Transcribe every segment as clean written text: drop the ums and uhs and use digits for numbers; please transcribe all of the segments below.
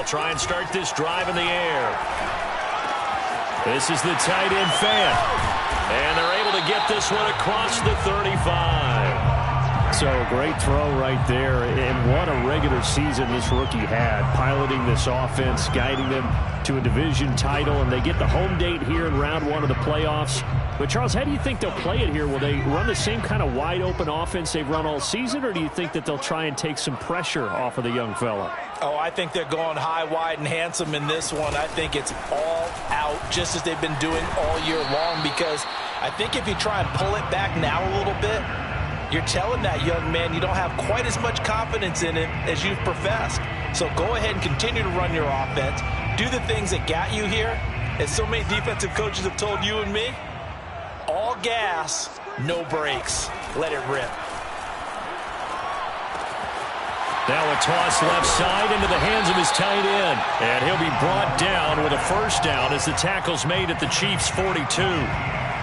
They'll try and start this drive in the air. This is the tight end Fant. And they're able to get this one across the 35. So great throw right there, and what a regular season this rookie had, piloting this offense, guiding them to a division title, and they get the home date here in round one of the playoffs. But Charles, how do you think they'll play it here? Will they run the same kind of wide open offense they've run all season, or do you think that they'll try and take some pressure off of the young fella? Oh, I think they're going high, wide, and handsome in this one. I think it's all out, just as they've been doing all year long, because I think if you try and pull it back now a little bit, you're telling that young man you don't have quite as much confidence in him as you've professed. So go ahead and continue to run your offense. Do the things that got you here. As so many defensive coaches have told you and me, all gas, no brakes. Let it rip. Now a toss left side into the hands of his tight end. And he'll be brought down with a first down as the tackle's made at the Chiefs' 42.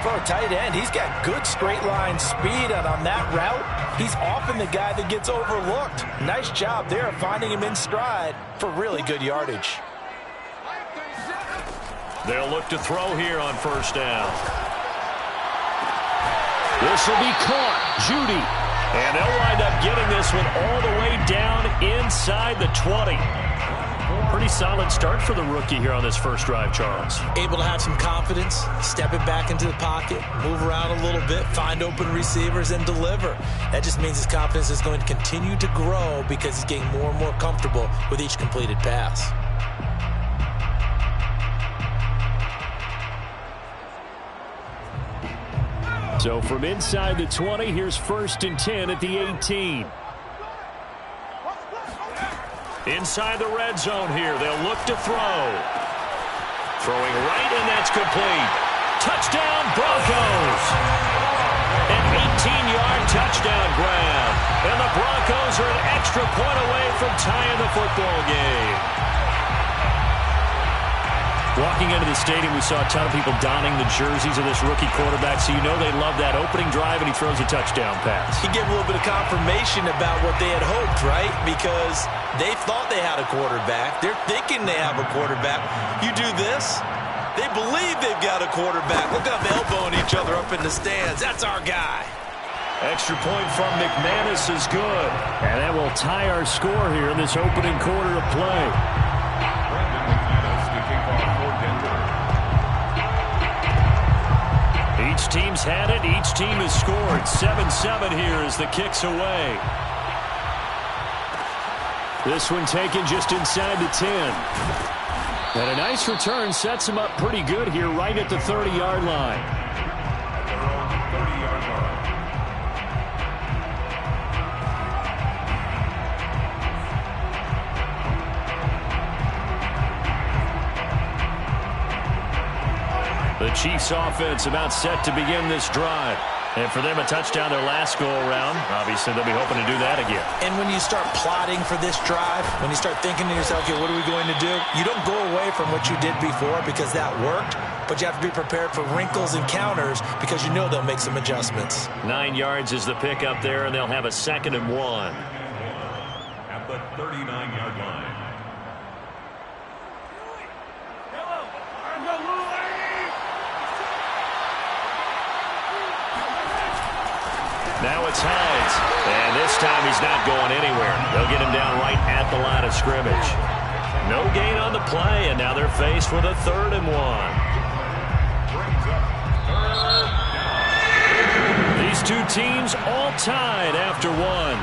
For a tight end, he's got good straight line speed, and on that route, he's often the guy that gets overlooked. Nice job there of finding him in stride for really good yardage. They'll look to throw here on first down. This will be caught. Judy. And they'll wind up getting this one all the way down inside the 20. Pretty solid start for the rookie here on this first drive, Charles. Able to have some confidence, stepping back into the pocket, move around a little bit, find open receivers, and deliver. That just means his confidence is going to continue to grow because he's getting more and more comfortable with each completed pass. So from inside the 20, here's 1st and 10 at the 18. Inside the red zone here, they'll look to throw. Throwing right, and that's complete. Touchdown, Broncos! An 18-yard touchdown grab. And the Broncos are an extra point away from tying the football game. Walking into the stadium, we saw a ton of people donning the jerseys of this rookie quarterback, so you know they love that opening drive, and he throws a touchdown pass. He gave a little bit of confirmation about what they had hoped, right? Because they thought they had a quarterback. They're thinking they have a quarterback. You do this, they believe they've got a quarterback. Look at them elbowing each other up in the stands. That's our guy. Extra point from McManus is good. And that will tie our score here in this opening quarter of play. Each team's had it. Each team has scored. 7-7 here as the kick's away. This one taken just inside the 10. And a nice return sets him up pretty good here right at the 30-yard line. The Chiefs offense about set to begin this drive. And for them, a touchdown their last go-around. Obviously, they'll be hoping to do that again. And when you start plotting for this drive, when you start thinking to yourself, okay, what are we going to do? You don't go away from what you did before because that worked, but you have to be prepared for wrinkles and counters because you know they'll make some adjustments. 9 yards is the pick up there, and they'll have a 2nd and 1. At the 39-yard line. Now it's Hines, and this time he's not going anywhere. They'll get him down right at the line of scrimmage. No gain on the play, and now they're faced with a 3rd and 1. These two teams all tied after one.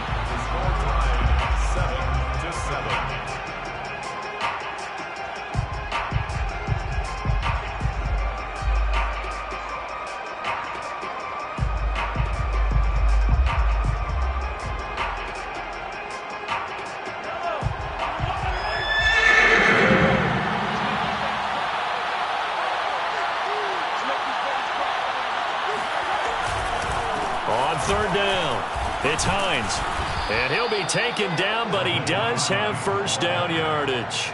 It's Hines, and he'll be taken down, but he does have first down yardage.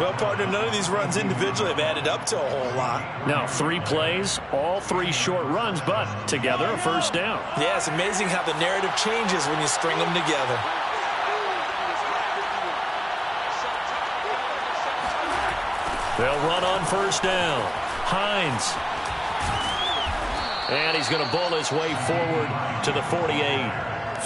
Well, partner, none of these runs individually have added up to a whole lot. Now, 3 plays, all 3 short runs, but together a first down. Yeah, it's amazing how the narrative changes when you string them together. They'll run on first down. Hines. And he's going to bull his way forward to the 48.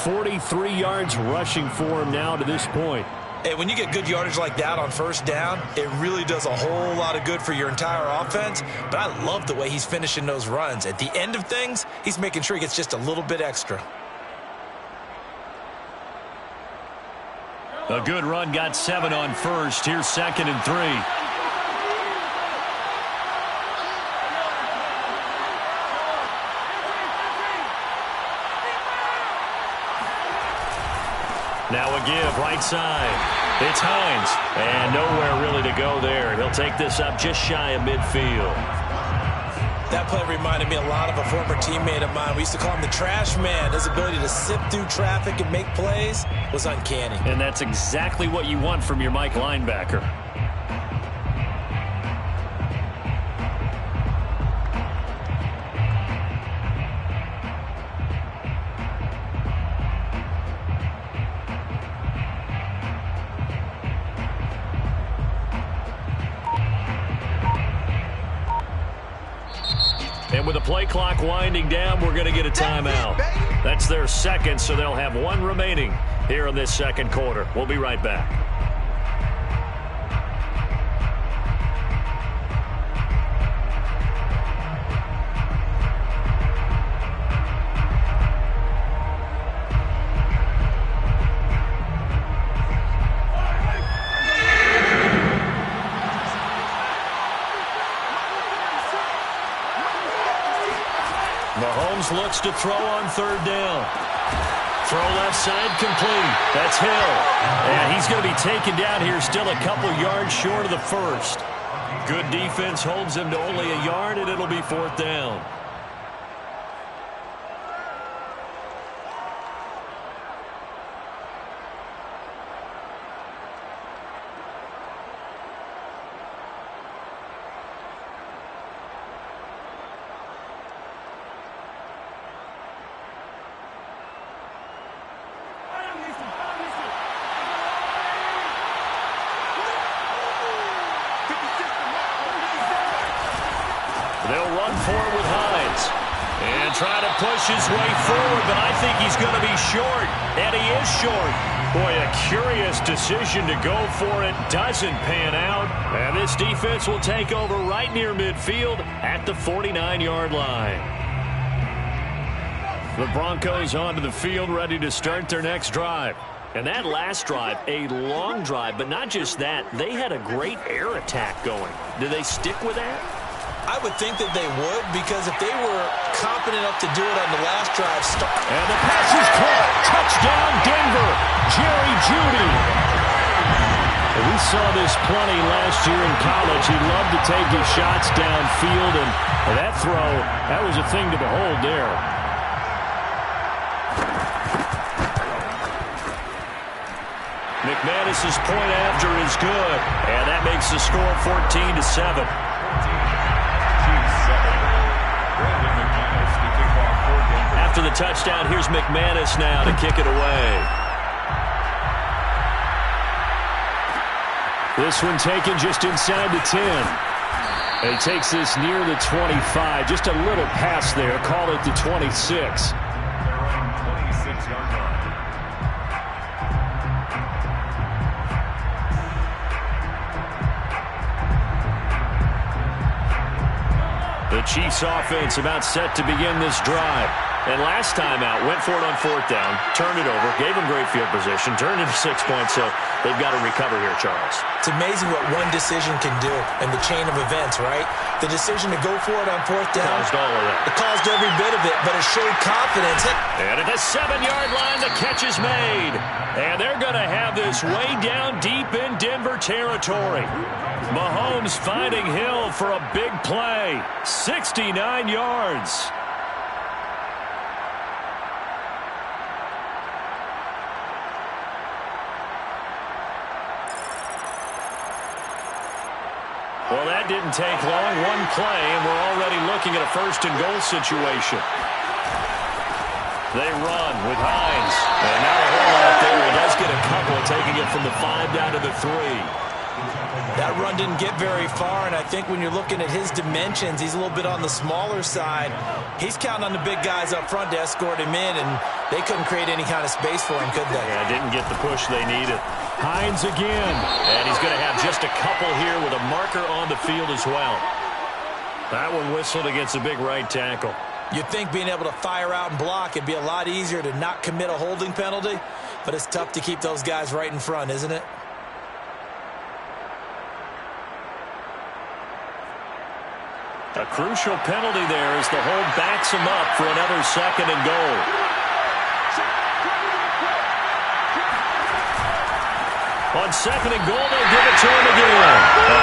43 yards rushing for him now to this point. And when you get good yardage like that on first down, it really does a whole lot of good for your entire offense. But I love the way he's finishing those runs. At the end of things, he's making sure he gets just a little bit extra. A good run, got 7 on first. Here's 2nd and 3. Now a give, right side. It's Hines. And nowhere really to go there. He'll take this up just shy of midfield. That play reminded me a lot of a former teammate of mine. We used to call him the trash man. His ability to sift through traffic and make plays was uncanny. And that's exactly what you want from your Mike linebacker. And with the play clock winding down, we're going to get a timeout. That's their second, so they'll have 1 remaining here in this second quarter. We'll be right back. Mahomes looks to throw on third down. Throw left side complete. That's Hill. And he's going to be taken down here still a couple yards short of the first. Good defense holds him to only a yard, and it'll be 4th down. They'll run forward with Hines. And try to push his way forward, but I think he's going to be short. And he is short. Boy, a curious decision to go for it. Doesn't pan out. And this defense will take over right near midfield at the 49-yard line. The Broncos onto the field, ready to start their next drive. And that last drive, a long drive, but not just that. They had a great air attack going. Do they stick with that? I would think that they would, because if they were confident enough to do it on the last drive. And the pass is caught. Touchdown, Denver. Jerry Jeudy. We saw this plenty last year in college. He loved to take his shots downfield, and that throw, that was a thing to behold there. McManus's point after is good, and that makes the score 14-7. After the touchdown, here's McManus now to kick it away. This one taken just inside the 10. And he takes this near the 25. Just a little pass there. Call it the 26. The Chiefs offense about set to begin this drive. And last time out, went for it on 4th down, turned it over, gave them great field position, turned it to 6 points, so they've got to recover here, Charles. It's amazing what one decision can do in the chain of events, right? The decision to go for it on 4th down. Caused all of that. It caused every bit of it, but it showed confidence. And at the 7-yard line, the catch is made. And they're going to have this way down deep in Denver territory. Mahomes finding Hill for a big play. 69 yards. Well, that didn't take long. One play, and we're already looking at a 1st and goal situation. They run with Hines. And now a hole out there. He does get a couple, taking it from the 5 down to the 3. That run didn't get very far, and I think when you're looking at his dimensions, he's a little bit on the smaller side. He's counting on the big guys up front to escort him in, and they couldn't create any kind of space for him, could they? Yeah, didn't get the push they needed. Hines again. And he's going to have just a couple here with a marker on the field as well. That one whistled against a big right tackle. You'd think being able to fire out and block, it'd be a lot easier to not commit a holding penalty, but it's tough to keep those guys right in front, isn't it? A crucial penalty there as the hold backs him up for another 2nd and goal. On 2nd and goal, they'll give it to him again.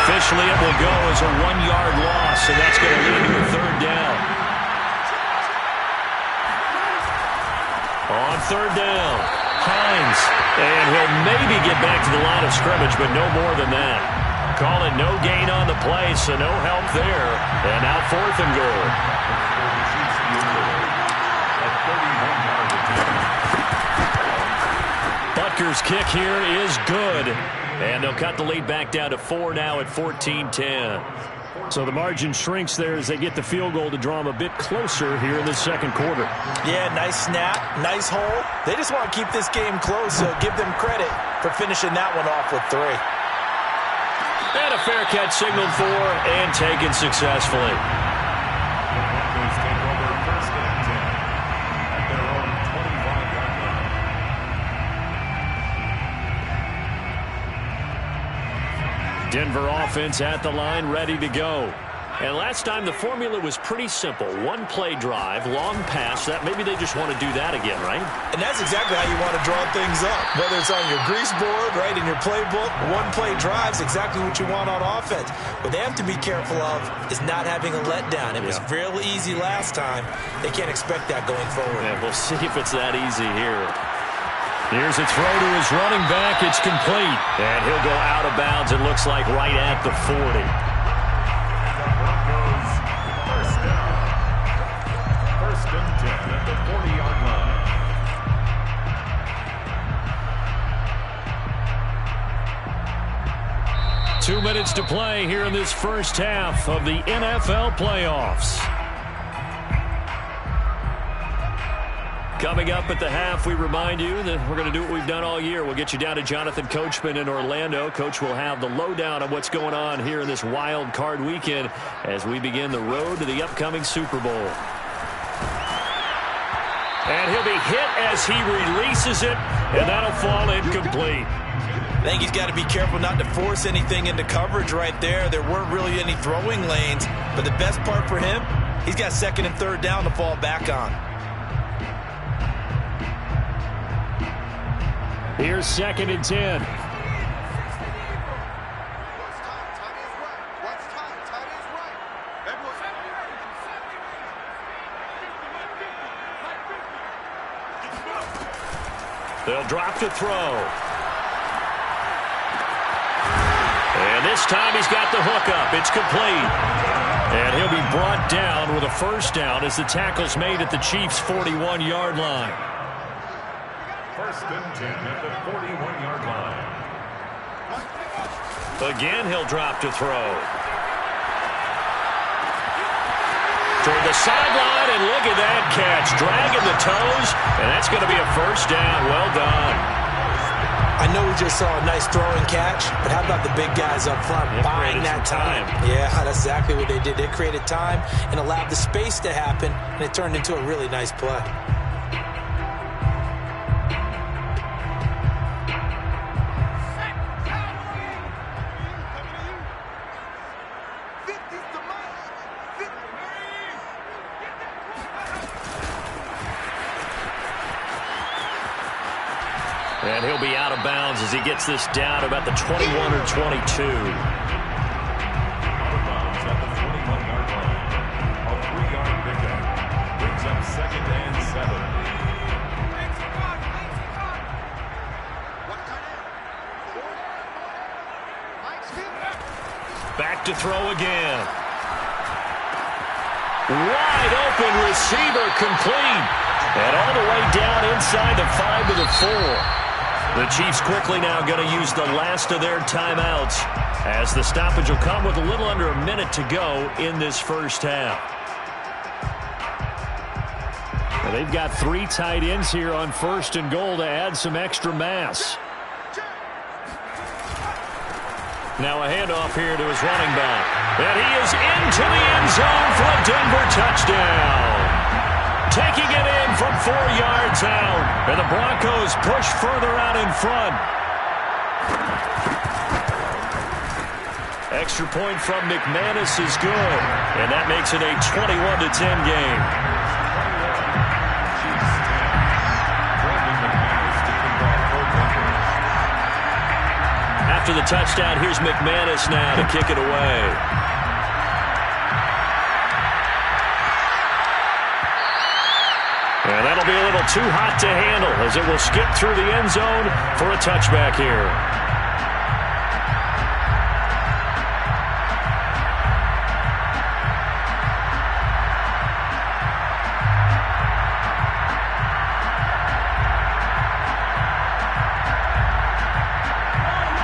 Officially, it will go as a 1-yard loss, and that's going to lead to a 3rd down. On 3rd down, Hines. And he'll maybe get back to the line of scrimmage, but no more than that. Call it no gain on the play, so no help there. And now 4th and goal. Butker's kick here is good. And they'll cut the lead back down to 4 now at 14-10. So the margin shrinks there as they get the field goal to draw them a bit closer here in the 2nd quarter. Yeah, nice snap, nice hole. They just want to keep this game close, so give them credit for finishing that one off with 3. And a fair catch signaled for and taken successfully. Denver offense at the line, ready to go. And last time the formula was pretty simple. 1-play drive, long pass. That maybe they just want to do that again, right? And that's exactly how you want to draw things up. Whether it's on your grease board, right, in your playbook, 1-play drives exactly what you want on offense. What they have to be careful of is not having a letdown. It was real easy last time. They can't expect that going forward. Yeah, we'll see if it's that easy here. Here's a throw to his running back. It's complete. And he'll go out of bounds, it looks like, right at the 40. First and 10 at the 40-yard line. 2 minutes to play here in this first half of the NFL playoffs. Coming up at the half, we remind you that we're going to do what we've done all year. We'll get you down to Jonathan Coachman in Orlando. Coach will have the lowdown on what's going on here in this wild card weekend as we begin the road to the upcoming Super Bowl. And he'll be hit as he releases it, and that'll fall incomplete. I think he's got to be careful not to force anything into coverage right there. There weren't really any throwing lanes, but the best part for him, he's got 2nd and 3rd down to fall back on. Here's 2nd and 10. They'll drop to throw. And this time he's got the hook up. It's complete. And he'll be brought down with a 1st down as the tackle's made at the Chiefs' 41-yard line. First and 10 at the 41-yard line. Again, he'll drop to throw. Toward the sideline, and look at that catch. Dragging the toes, and that's going to be a 1st down. Well done. I know we just saw a nice throwing catch, but how about the big guys up front buying that time? Yeah, that's exactly what they did. They created time and allowed the space to happen, and it turned into a really nice play. And he'll be out of bounds as he gets this down about the 21 or 22. Out of bounds at the 41-yard line. A 3-yard pickup brings up 2nd and 7. Back to throw again. Wide open receiver complete. And all the way down inside the 5 to the 4. The Chiefs quickly now going to use the last of their timeouts as the stoppage will come with a little under a minute to go in this first half. Well, they've got 3 tight ends here on 1st and goal to add some extra mass. Now a handoff here to his running back. And he is into the end zone for a Denver touchdown. Taking it in from 4 yards out. And the Broncos push further out in front. Extra point from McManus is good. And that makes it a 21-10 game. After the touchdown, here's McManus now to kick it away. And that'll be a little too hot to handle as it will skip through the end zone for a touchback here.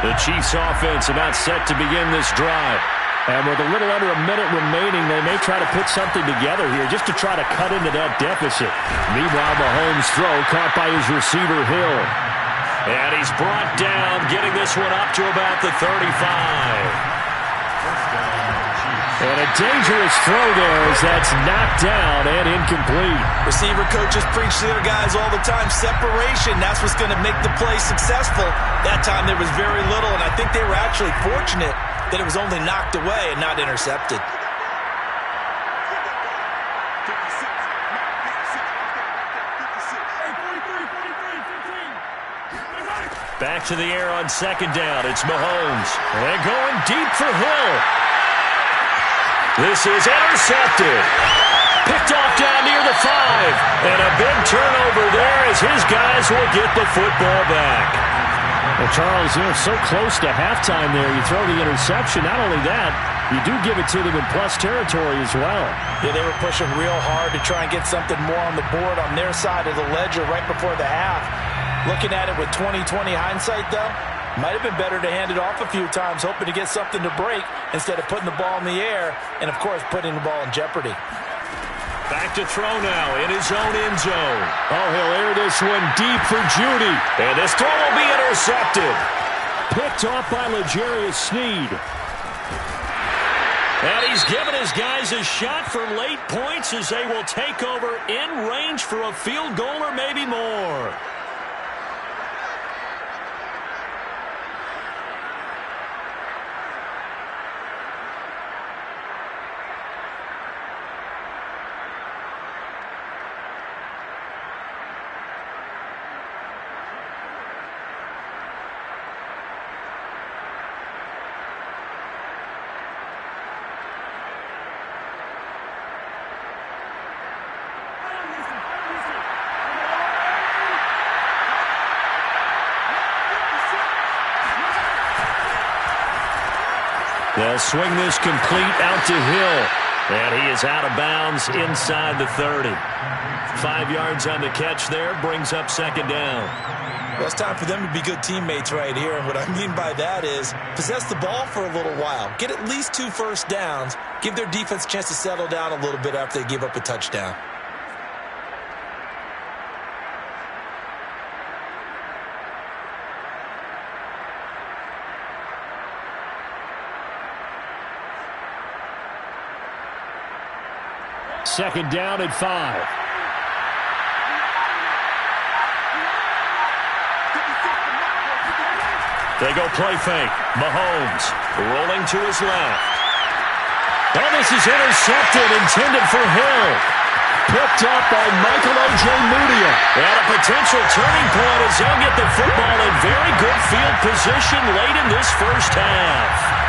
The Chiefs offense about set to begin this drive. And with a little under a minute remaining, they may try to put something together here just to try to cut into that deficit. Meanwhile, Mahomes' throw caught by his receiver, Hill. And he's brought down, getting this one up to about the 35. And a dangerous throw there as that's knocked down and incomplete. Receiver coaches preach to their guys all the time. Separation, that's what's going to make the play successful. That time there was very little, and I think they were actually fortunate that it was only knocked away and not intercepted. Back to the air on 2nd down. It's Mahomes. And going deep for Hill. This is intercepted. Picked off down near the 5. And a big turnover there as his guys will get the football back. Well, Charles, you're so close to halftime there. You throw the interception. Not only that, you do give it to them in plus territory as well. Yeah, they were pushing real hard to try and get something more on the board on their side of the ledger right before the half. Looking at it with 20/20 hindsight, though, might have been better to hand it off a few times, hoping to get something to break instead of putting the ball in the air and, of course, putting the ball in jeopardy. Back to throw now in his own end zone. Oh, he'll air this one deep for Judy. And this throw will be intercepted. Picked off by L'Jarius Sneed. And he's given his guys a shot for late points as they will take over in range for a field goal or maybe more. They'll swing this complete out to Hill. And he is out of bounds inside the 30. 5 yards on the catch there, brings up 2nd down. Well, it's time for them to be good teammates right here. And what I mean by that is possess the ball for a little while. Get at least 2 first downs. Give their defense a chance to settle down a little bit after they give up a touchdown. Second down at 5. They go play fake. Mahomes rolling to his left. Oh, this is intercepted, intended for Hill. Picked up by Michael Ojemudia. And a potential turning point as they'll get the football in very good field position late in this first half.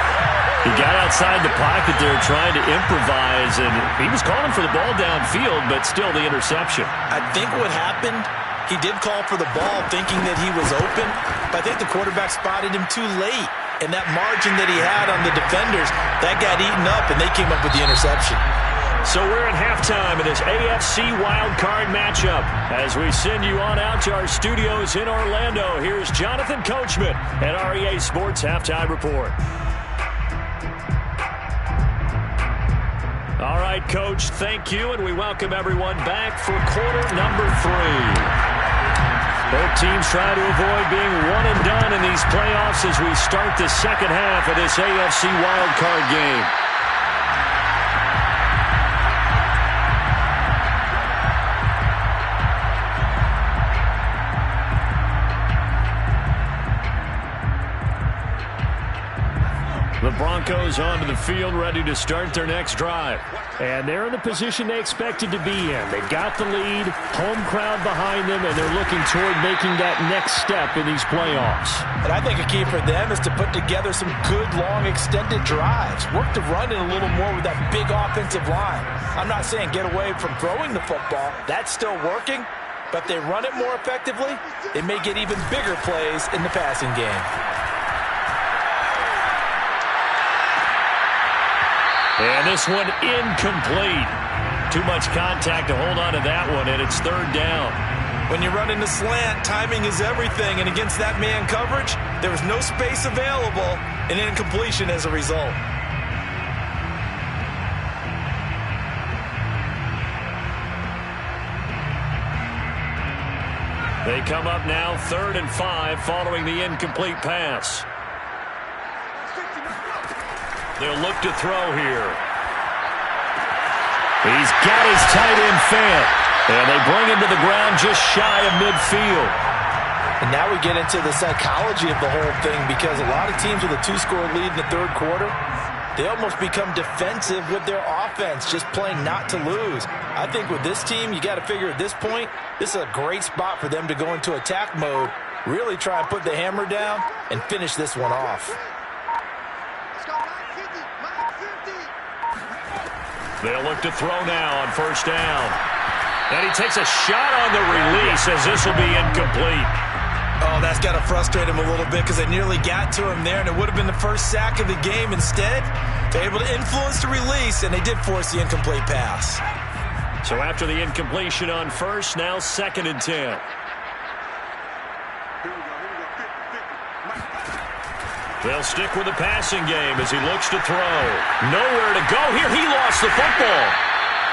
He got outside the pocket there trying to improvise, and he was calling for the ball downfield, but still the interception. I think what happened, he did call for the ball thinking that he was open, but I think the quarterback spotted him too late. And that margin that he had on the defenders, that got eaten up, and they came up with the interception. So we're at halftime in this AFC wildcard matchup. As we send you on out to our studios in Orlando, here's Jonathan Coachman at REA Sports Halftime Report. All right, Coach, thank you, and we welcome everyone back for quarter number 3. Both teams trying to avoid being one and done in these playoffs as we start the second half of this AFC wildcard game. The Broncos onto the field, ready to start their next drive. And they're in the position they expected to be in. They've got the lead, home crowd behind them, and they're looking toward making that next step in these playoffs. And I think a key for them is to put together some good, long, extended drives. Work to run it a little more with that big offensive line. I'm not saying get away from throwing the football. That's still working. But if they run it more effectively, they may get even bigger plays in the passing game. And this one incomplete. Too much contact to hold on to that one, and it's third down. When you're running the slant, timing is everything, and against that man coverage, there was no space available, and incompletion as a result. They come up now 3rd and 5 following the incomplete pass. They'll look to throw here. He's got his tight end Fant. And they bring him to the ground just shy of midfield. And now we get into the psychology of the whole thing, because a lot of teams with a 2-score lead in the third quarter, they almost become defensive with their offense, just playing not to lose. I think with this team, you got to figure at this point, this is a great spot for them to go into attack mode, really try and put the hammer down and finish this one off. They'll look to throw now on first down. And he takes a shot on the release as this will be incomplete. Oh, that's got to frustrate him a little bit, because they nearly got to him there, and it would have been the first sack of the game. Instead, they're able to influence the release, and they did force the incomplete pass. So after the incompletion on first, now 2nd and 10. They'll stick with the passing game as he looks to throw. Nowhere to go here. He lost the football.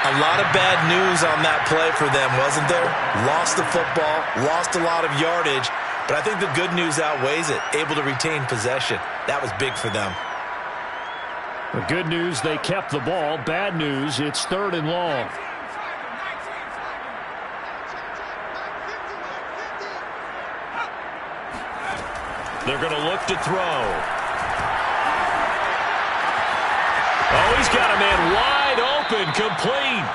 A lot of bad news on that play for them, wasn't there? Lost the football, lost a lot of yardage, but I think the good news outweighs it. Able to retain possession. That was big for them. The good news, they kept the ball. Bad news, it's 3rd and long. They're going to look to throw. Oh, he's got a man wide open, complete.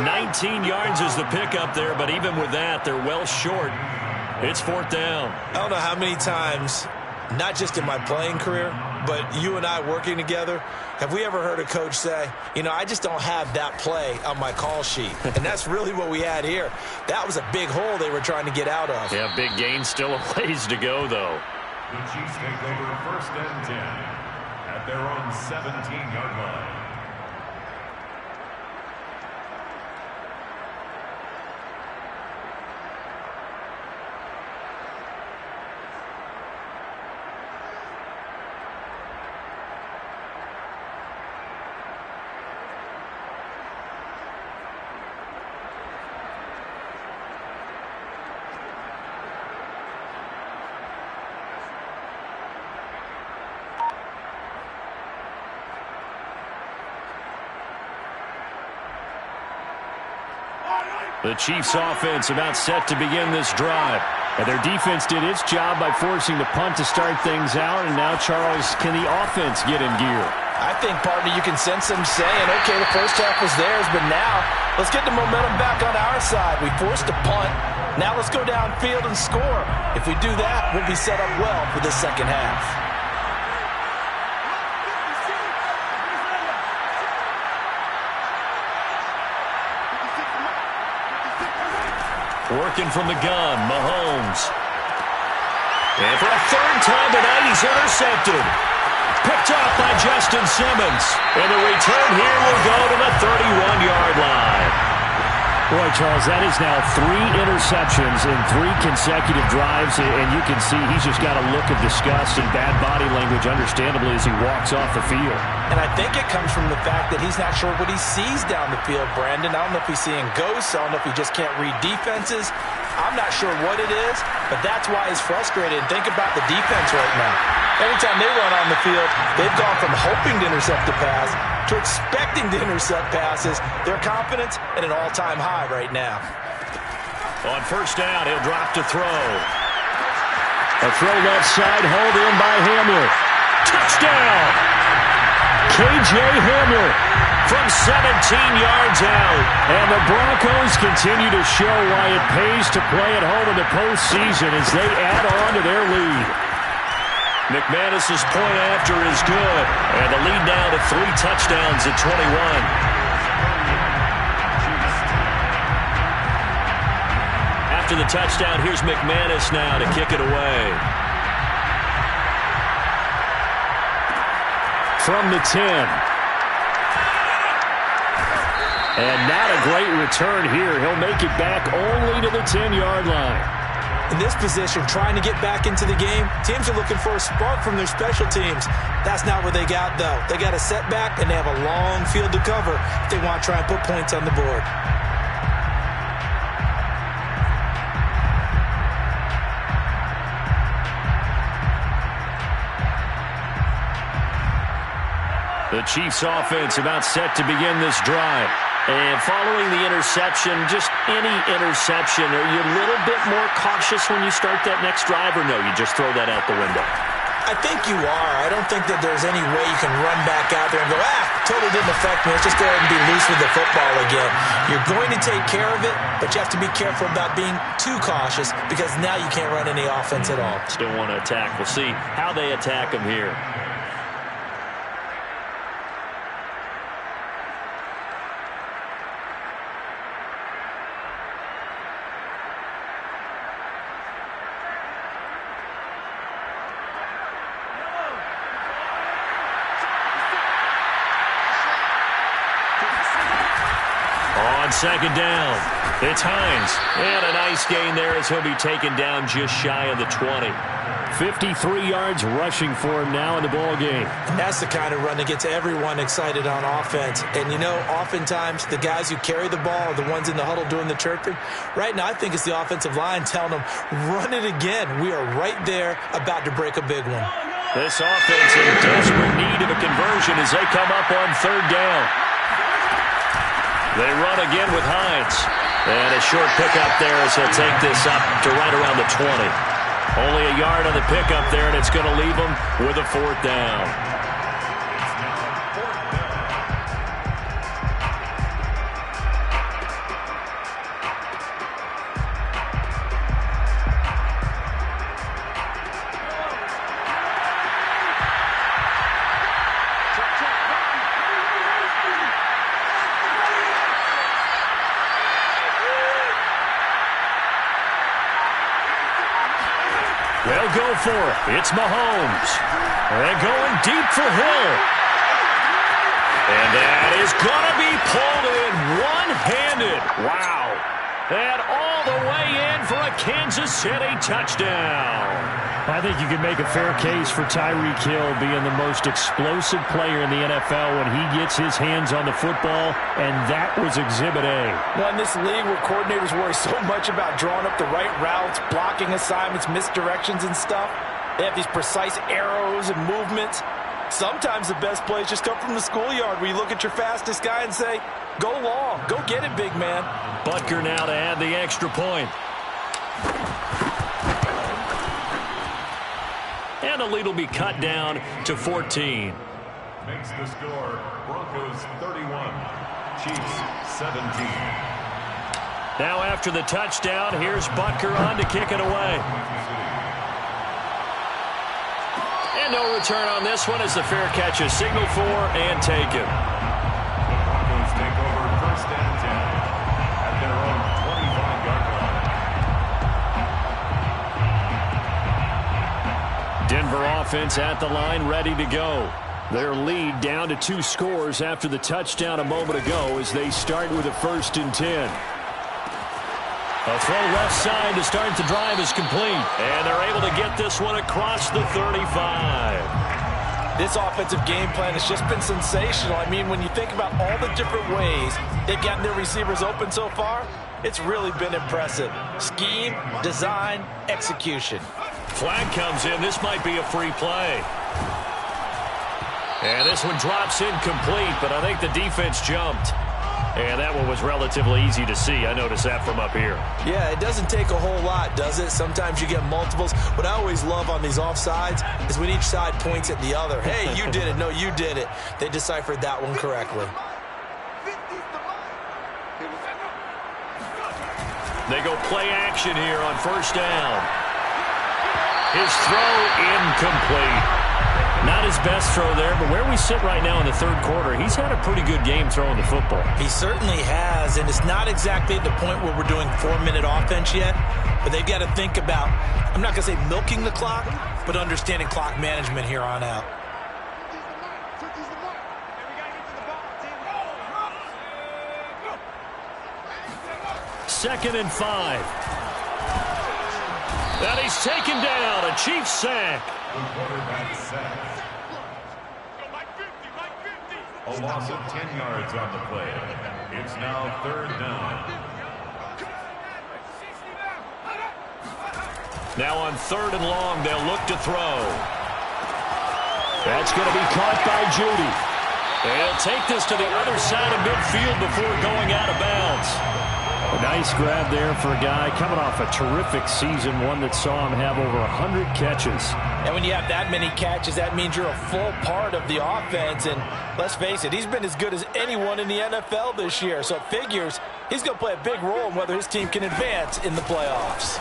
19 yards is the pickup there, but even with that, they're well short. It's 4th down. I don't know how many times, not just in my playing career, but you and I working together, have we ever heard a coach say, you know, I just don't have that play on my call sheet. And that's really what we had here. That was a big hole they were trying to get out of. Yeah, big gain, still a ways to go, though. The Chiefs take over 1st and 10 at their own 17-yard line. The Chiefs offense about set to begin this drive. And their defense did its job by forcing the punt to start things out. And now, Charles, can the offense get in gear? I think, partner, you can sense them saying, okay, the first half was theirs, but now let's get the momentum back on our side. We forced a punt. Now let's go downfield and score. If we do that, we'll be set up well for the second half. Working from the gun, Mahomes. And for a 3rd time tonight, he's intercepted. Picked off by Justin Simmons. And the return here will go to the 31. Charles, that is now 3 interceptions in 3 consecutive drives, and you can see he's just got a look of disgust and bad body language, understandably, as he walks off the field. And I think it comes from the fact that he's not sure what he sees down the field, Brandon. I don't know if he's seeing ghosts. I don't know if he just can't read defenses. I'm not sure what it is, but that's why he's frustrated. And think about the defense right now. Every time they run on the field, they've gone from hoping to intercept a pass to expecting to intercept passes. Their confidence at an all-time high right now. On first down, he'll drop to throw. A throw left side, hauled in by Hamler. Touchdown! K.J. Hamler From 17 yards out. And the Broncos continue to show why it pays to play at home in the postseason as they add on to their lead. McManus's point after is good. And the lead now to 3 touchdowns at 21. After the touchdown, here's McManus now to kick it away. From the 10. And not a great return here. He'll make it back only to the 10-yard line. In this position, trying to get back into the game, teams are looking for a spark from their special teams. That's not what they got, though. They got a setback, and they have a long field to cover if they want to try and put points on the board. The Chiefs offense about set to begin this drive. And following the interception, just any interception, are you a little bit more cautious when you start that next drive, or no, you just throw that out the window? I think you are. I don't think that there's any way you can run back out there and go, totally didn't affect me. Let's just go ahead and be loose with the football again. You're going to take care of it, but you have to be careful about being too cautious because now you can't run any offense at all. Still want to attack. We'll see how they attack them here. On second down, it's Hines. And a nice gain there as he'll be taken down just shy of the 20. 53 yards rushing for him now in the ball game. And that's the kind of run that gets everyone excited on offense. And, you know, oftentimes the guys who carry the ball are the ones in the huddle doing the chirping. Right now, I think it's the offensive line telling them, run it again. We are right there about to break a big one. This offense in desperate need of a conversion as they come up on third down. They run again with Hines. And a short pickup there as he'll take this up to right around the 20. Only a yard on the pickup there, and it's going to leave them with a 4th down. They'll go for it. It's Mahomes. They're going deep for Hill. And that is going to be pulled in one-handed. Wow. And all the way in for a Kansas City touchdown. I think you can make a fair case for Tyreek Hill being the most explosive player in the NFL when he gets his hands on the football, and that was Exhibit A. Well, in this league where coordinators worry so much about drawing up the right routes, blocking assignments, misdirections and stuff, they have these precise arrows and movements. Sometimes the best plays just come from the schoolyard where you look at your fastest guy and say, go long, go get it, big man. Butker now to add the extra point. And the lead will be cut down to 14. Makes the score Broncos 31, Chiefs 17. Now after the touchdown, here's Butker on to kick it away. And no return on this one as the fair catch is signaled for and taken. The Broncos take over 1st and 10 at their own 25-yard line. Denver offense at the line, ready to go. Their lead down to 2 scores after the touchdown a moment ago as they start with a 1st and 10. A throw left side to start the drive is complete. And they're able to get this one across the 35. This offensive game plan has just been sensational. I mean, when you think about all the different ways they've gotten their receivers open so far, it's really been impressive. Scheme, design, execution. Flag comes in. This might be a free play. And this one drops incomplete, but I think the defense jumped. And that one was relatively easy to see. I noticed that from up here. Yeah, it doesn't take a whole lot, does it? Sometimes you get multiples. What I always love on these offsides is when each side points at the other. Hey, you did it. No, you did it. They deciphered that one correctly. They go play action here on first down. His throw incomplete. Not his best throw there, but where we sit right now in the third quarter, he's had a pretty good game throwing the football. He certainly has, and it's not exactly at the point where we're doing 4-minute offense yet, but they've got to think about, I'm not going to say milking the clock, but understanding clock management here on out. Second and 5. And he's taken down. A Chiefs sack. A loss of 10 yards on the play. It's now third down. Now on third and long, they'll look to throw. That's going to be caught by Judy. They'll take this to the other side of midfield before going out of bounds. A nice grab there for a guy coming off a terrific season, one that saw him have over 100 catches. And when you have that many catches, that means you're a full part of the offense. And let's face it, he's been as good as anyone in the NFL this year. So it figures he's going to play a big role in whether his team can advance in the playoffs.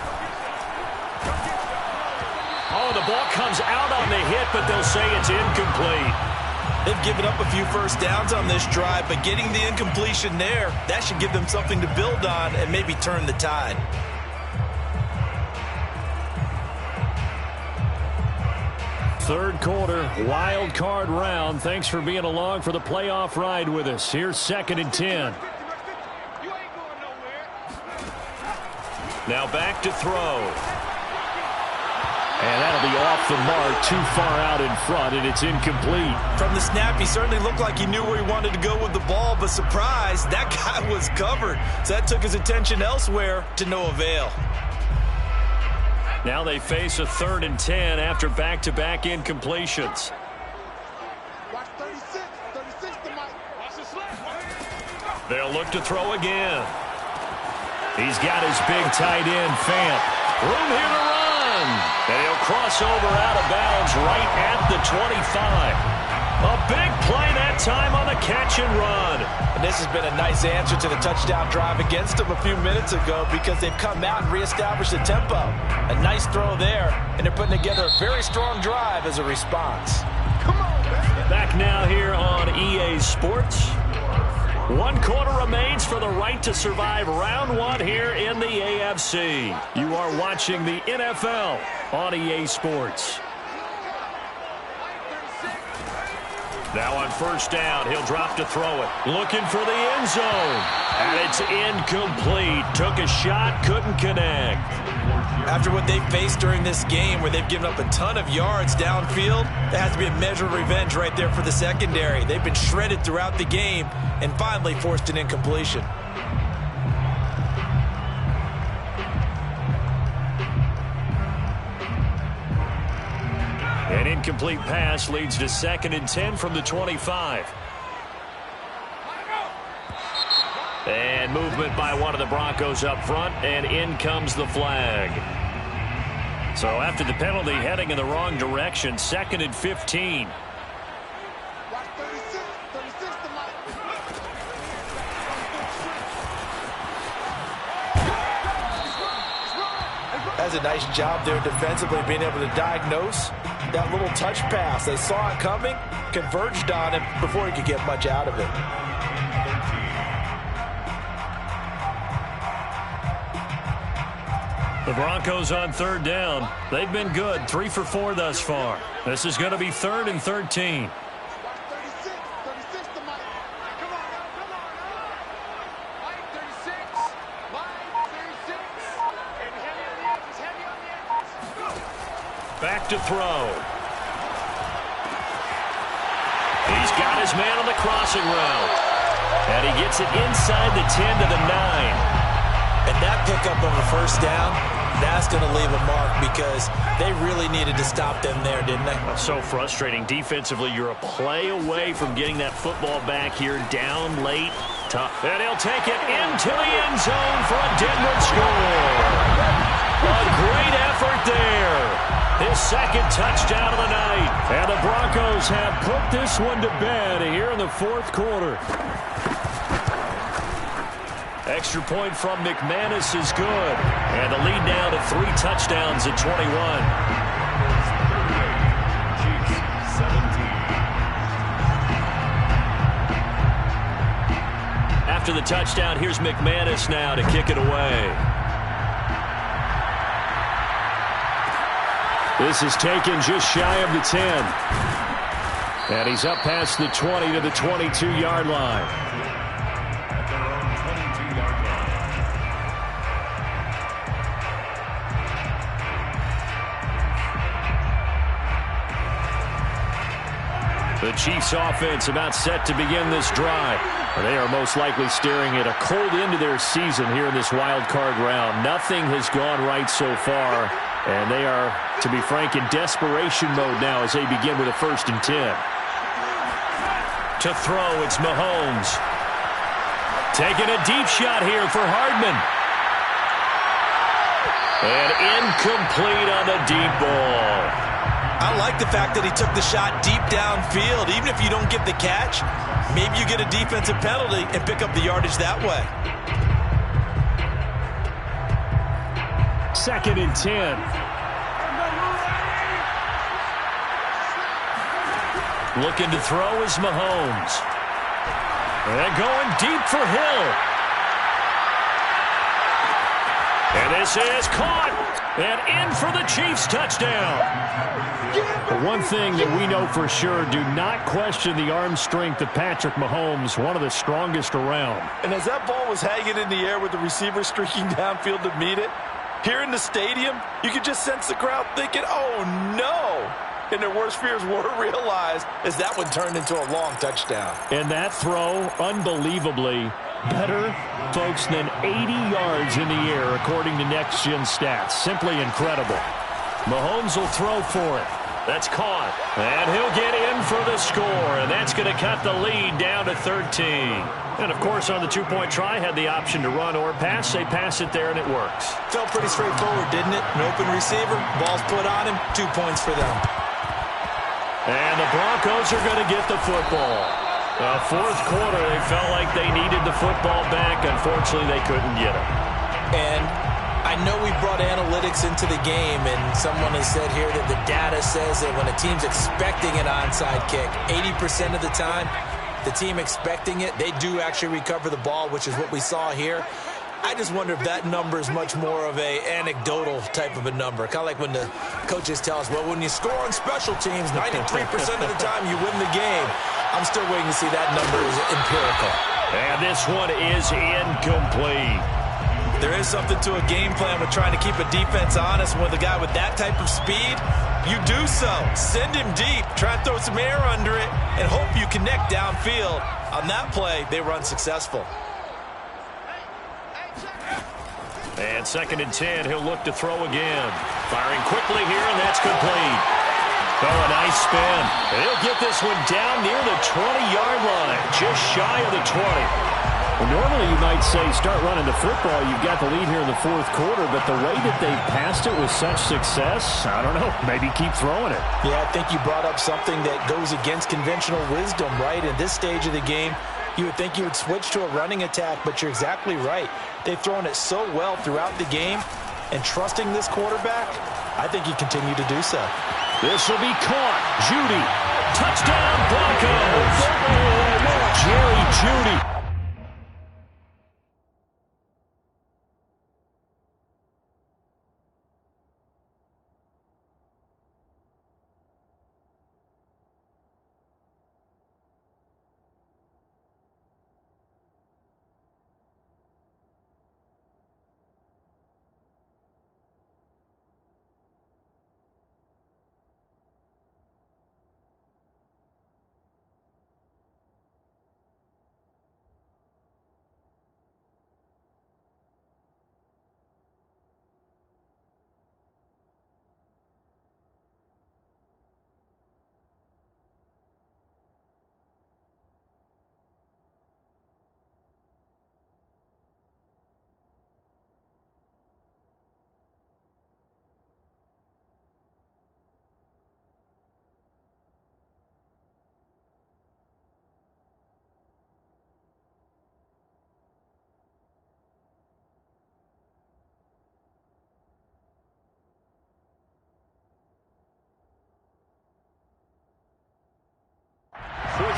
Oh, the ball comes out on the hit, but they'll say it's incomplete. They've given up a few first downs on this drive, but getting the incompletion there, that should give them something to build on and maybe turn the tide. Third quarter, wild card round. Thanks for being along for the playoff ride with us. Here's second and 10. Now back to throw. And that'll be off the mark, too far out in front, and it's incomplete. From the snap, he certainly looked like he knew where he wanted to go with the ball, but surprise, that guy was covered. So that took his attention elsewhere to no avail. Now they face a third and 10 after back-to-back incompletions. They'll look to throw again. He's got his big tight end, Fant. Room here to run. And he'll cross over out of bounds right at the 25. A big play that time on the catch and run. And this has been a nice answer to the touchdown drive against them a few minutes ago because they've come out and reestablished the tempo. A nice throw there, and they're putting together a very strong drive as a response. Come on, man. Back now here on EA Sports. 1 quarter remains for the right to survive round 1 here in the AFC. You are watching the NFL on EA Sports. Now on first down, he'll drop to throw it. Looking for the end zone. And it's incomplete. Took a shot, couldn't connect. After what they've faced during this game where they've given up a ton of yards downfield, there has to be a measure of revenge right there for the secondary. They've been shredded throughout the game and finally forced an incompletion. An incomplete pass leads to second and 10 from the 25. And movement by one of the Broncos up front, and in comes the flag. So after the penalty, heading in the wrong direction, second and 15. That's a nice job there defensively, being able to diagnose that little touch pass. They saw it coming, converged on it before he could get much out of it. The Broncos on third down. They've been good, 3 for 4 thus far. This is going to be third and 13. back to throw. He's got his man on the crossing route. And he gets it inside the 10 to the 9. And that pickup of a first down, that's going to leave a mark because they really needed to stop them there, didn't they? That's so frustrating. Defensively, you're a play away from getting that football back here, down late. Tough. And he'll take it into the end zone for a Denver score. A great effort there. His second touchdown of the night. And the Broncos have put this one to bed here in the fourth quarter. Extra point from McManus is good. And the lead now to 3 touchdowns at 21. Chiefs 17. After the touchdown, here's McManus now to kick it away. This is taken just shy of the 10. And he's up past the 20 to the 22-yard line. At their own 22-yard line. The Chiefs offense about set to begin this drive. They are most likely staring at a cold end to their season here in this wild card round. Nothing has gone right so far. And they are, to be frank, in desperation mode now as they begin with a 1st and 10. To throw, it's Mahomes. Taking a deep shot here for Hardman. And incomplete on the deep ball. I like the fact that he took the shot deep downfield. Even if you don't get the catch, maybe you get a defensive penalty and pick up the yardage that way. 2nd and 10. Looking to throw is Mahomes. And going deep for Hill. And this is caught. And in for the Chiefs touchdown. The one thing that we know for sure, do not question the arm strength of Patrick Mahomes, one of the strongest around. And as that ball was hanging in the air with the receiver streaking downfield to meet it, here in the stadium, you could just sense the crowd thinking, oh, no. And their worst fears were realized as that one turned into a long touchdown. And that throw, unbelievably, better, folks, than 80 yards in the air, according to Next Gen Stats. Simply incredible. Mahomes will throw for it. That's caught. And he'll get in for the score. And that's going to cut the lead down to 13. And, of course, on the 2-point try, had the option to run or pass. They pass it there, and it works. Felt pretty straightforward, didn't it? An open receiver, ball's put on him, 2 points for them. And the Broncos are going to get the football. Fourth quarter, they felt like they needed the football back. Unfortunately, they couldn't get it. And I know we brought analytics into the game, and someone has said here that the data says that when a team's expecting an onside kick, 80% of the time, the team expecting it, they do actually recover the ball, which is what we saw here. I just wonder if that number is much more of a anecdotal type of a number. Kind of like when the coaches tell us, well, when you score on special teams, 93% of the time you win the game. I'm still waiting to see that number is empirical. And this one is incomplete. There is something to a game plan with trying to keep a defense honest. With a guy with that type of speed, you do so. Send him deep. Try and throw some air under it and hope you connect downfield. On that play, they were unsuccessful. And 2nd and 10, he'll look to throw again. Firing quickly here, and that's complete. Oh, a nice spin. And he'll get this one down near the 20-yard line, just shy of the 20. Well, normally you might say start running the football. You've got the lead here in the fourth quarter, but the way that they passed it with such success, I don't know, maybe keep throwing it. Yeah, I think you brought up something that goes against conventional wisdom, right? In this stage of the game, you would think you would switch to a running attack, but you're exactly right. They've thrown it so well throughout the game, and trusting this quarterback, I think you continue to do so. This will be caught. Jeudy. Touchdown, Broncos. Jerry Jeudy.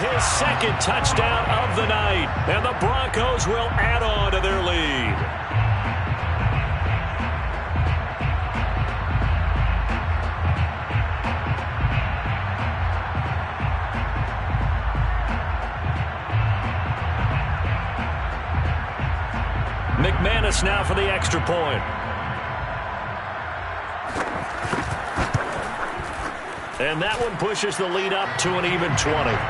his second touchdown of the night. And the Broncos will add on to their lead. McManus now for the extra point. And that one pushes the lead up to an even 20. Makes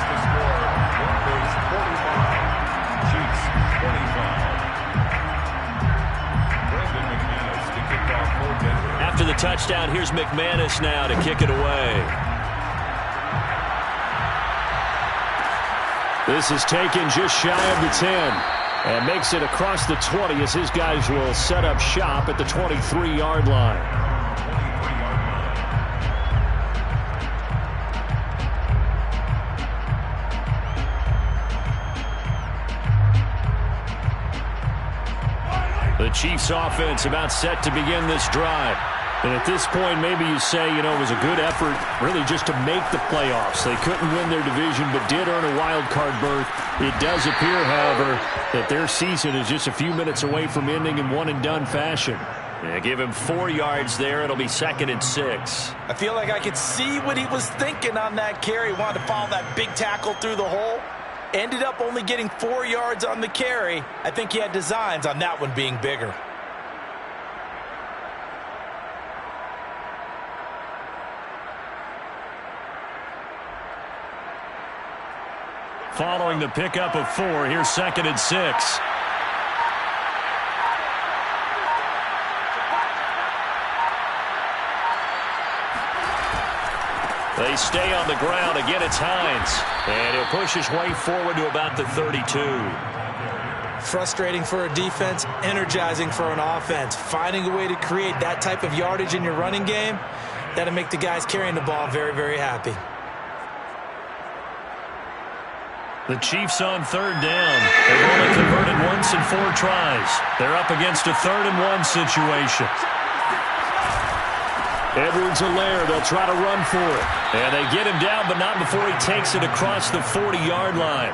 the score Broncos 45, Chiefs 25. Brandon McManus to kick off for Denver. After the touchdown, here's McManus now to kick it away. This is taken just shy of the 10 and makes it across the 20 as his guys will set up shop at the 23-yard line. The Chiefs offense about set to begin this drive. And at this point, maybe you say, it was a good effort really just to make the playoffs. They couldn't win their division but did earn a wild card berth. It does appear, however, that their season is just a few minutes away from ending in one-and-done fashion. Yeah, give him 4 yards there. It'll be 2nd and 6. I feel like I could see what he was thinking on that carry. He wanted to follow that big tackle through the hole. Ended up only getting 4 yards on the carry. I think he had designs on that one being bigger. Following the pickup of 4, here's 2nd and 6. They stay on the ground. Again, it's Hines. And he'll push his way forward to about the 32. Frustrating for a defense, energizing for an offense. Finding a way to create that type of yardage in your running game, that'll make the guys carrying the ball very, very happy. The Chiefs on 3rd down. They've only converted once in 4 tries. They're up against a 3rd-and-1 situation. Edwards-Helaire, they'll try to run for it. And they get him down, but not before he takes it across the 40-yard line.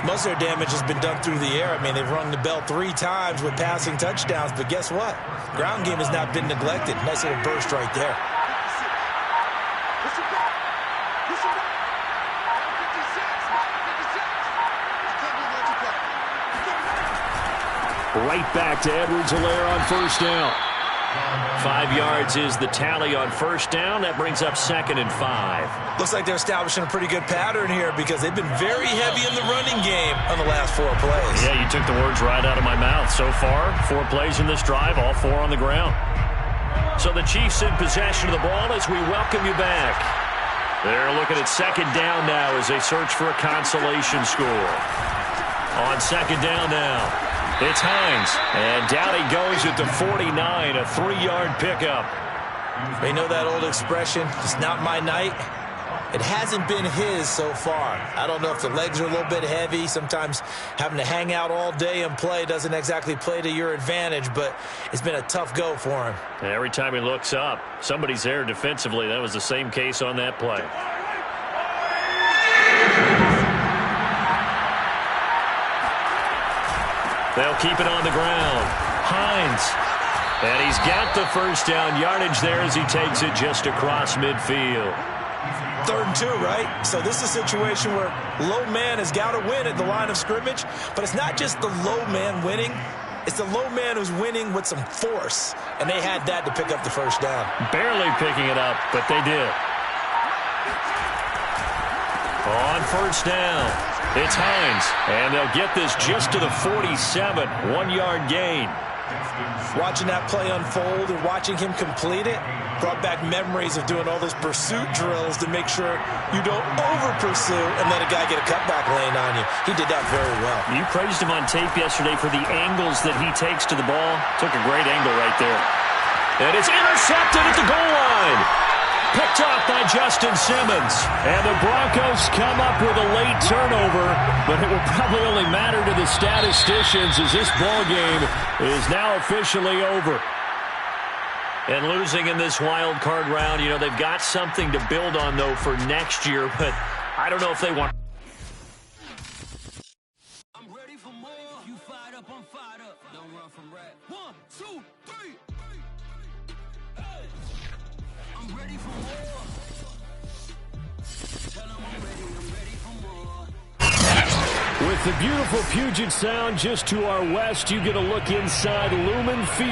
Most of their damage has been done through the air. I mean, they've rung the bell 3 times with passing touchdowns, but guess what? Ground game has not been neglected. Nice little burst right there. Right back to Edwards-Helaire on 1st down. 5 yards is the tally on 1st down. That brings up 2nd and 5. Looks like they're establishing a pretty good pattern here because they've been very heavy in the running game on the last 4 plays. Yeah, you took the words right out of my mouth. So far, 4 plays in this drive, all 4 on the ground. So the Chiefs in possession of the ball as we welcome you back. They're looking at 2nd down now as they search for a consolation score. On 2nd down now. It's Hines, and down he goes at the 49, a 3-yard pickup. They know that old expression, it's not my night. It hasn't been his so far. I don't know if the legs are a little bit heavy. Sometimes having to hang out all day and play doesn't exactly play to your advantage, but it's been a tough go for him. And every time he looks up, somebody's there defensively. That was the same case on that play. They'll keep it on the ground. Hines. And he's got the 1st down yardage there as he takes it just across midfield. 3rd and 2, right? So this is a situation where low man has got to win at the line of scrimmage, but it's not just the low man winning. It's the low man who's winning with some force, and they had that to pick up the 1st down. Barely picking it up, but they did. On 1st down. It's Hines, and they'll get this just to the 47, 1-yard gain. Watching that play unfold and watching him complete it brought back memories of doing all those pursuit drills to make sure you don't over-pursue and let a guy get a cutback lane on you. He did that very well. You praised him on tape yesterday for the angles that he takes to the ball. Took a great angle right there. And it's intercepted at the goal line. Picked off by Justin Simmons. And the Broncos come up with a late turnover, but it will probably only matter to the statisticians as this ball game is now officially over. And losing in this wild card round, you know, they've got something to build on, though, for next year. But I don't know if they want. I'm ready for more. If you fired up, I'm fired up. Don't run from rap. 1, 2, 3. Hey. I'm ready for more. Tell them I'm ready for more. With the beautiful Puget Sound just to our west, you get a look inside Lumen Field.